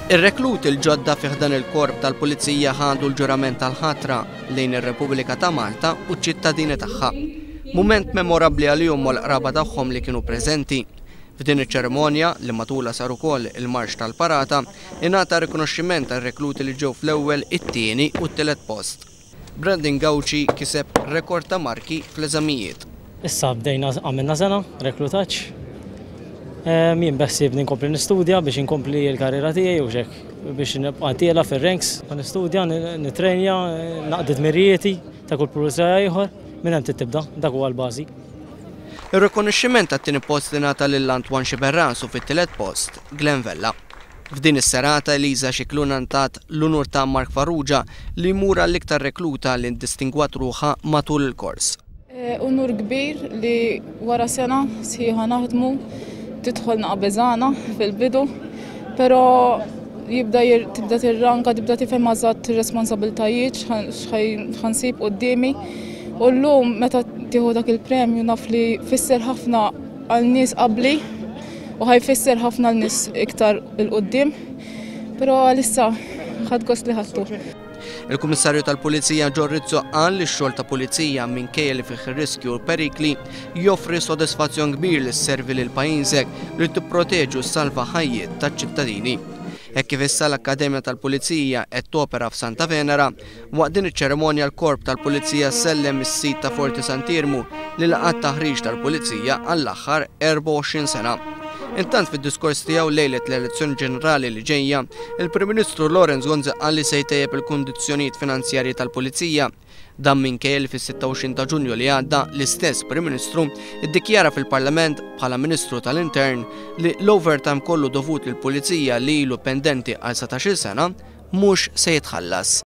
Ir-reklut il-ġodda fih dan il-korp tal-Pulizija ħadu l-ġurament tal-ħatra lejn ir-Repubblika ta' Malta u ċ-ċittadini tagħha. Mument memorabbli għalihom u l-qraba tagħhom li kienu preżenti. F'din iċ-ċerimonja li matula sar ukoll il-marx tal-parata ingħata rikonoxximent għar-rekluti li ġew fl-ewwel, it-tieni u t-tielet post. Brandon Gawci kiseb rekord ta' marki fl-eżamijiet. Issa bdejna għamilna sena reklutaġġ. Jien beħsieb ninkompli nistudja biex inkompli l-karriera tiegħi u xek biex nibqa' tiela fir-ranks, nistudja, nitrenja, naqdi dmirijieti ta' kull pulizija ieħor minn hemm tibda, dak huwa l-bażi. Ir-rikonoxximent tat-tieni post ingħata lil Antwan Xiberran u fit-tielet post Glenn Vella. F'din is-serata Eliza Xikluna ntat l-unur ta' Mark Farrugia li jmur l-iktar rekluta li ndistingwat ruħha matul il-kors. Unur kbir li wara sena sħiħa naħdmu tidħol naqbeżana fil-bidu, pero tibda tirranka, tibda tifhem għażat ir-responsabiltajiet x'ħansib qudiemi. U llum meta tieħu dak il-premju naf li fisser ħafna għal nies qabli u ħajfisser ħafna għal nies iktar il-qudiem, però għalissa ħadd gost li ħadtu. Il-Kummissarju tal-Pulizija John Rizzo qal li x-xogħol ta' pulizija minkejja li fih ir-riskju u l-perikli joffri sodisfazzjon kbir li sservi lil pajjiżek li tipproteġu s-salva ħajjiet taċ-ċittadini. Hekk kif issa l-Akkademja tal-Pulizija qed topera f'Santa Venera, waqt din iċ-ċerimonja l-Korp tal-Pulizija sellem is-sit ta' Forti Sant'Irmu li laqgħat taħriġ tal-Pulizija għall-aħħar 24 sena. Intant fid-diskors tiegħu lejlet l-elezzjoni ġenerali li ġejja, il-Prim Ministru Lorenz Gonzi qal li se jtejjeb il-kundizzjonijiet finanzjarji tal-Pulizija. Dan minkejja li fis-26 ta' Ġunju li għadda l-istess Prim Ministru iddikjara fil-Parlament bħala Ministru tal-Intern li l-overtime kollu dovut lill-Pulizija li ilu pendenti għal 17-il sena mhux se jitħallas.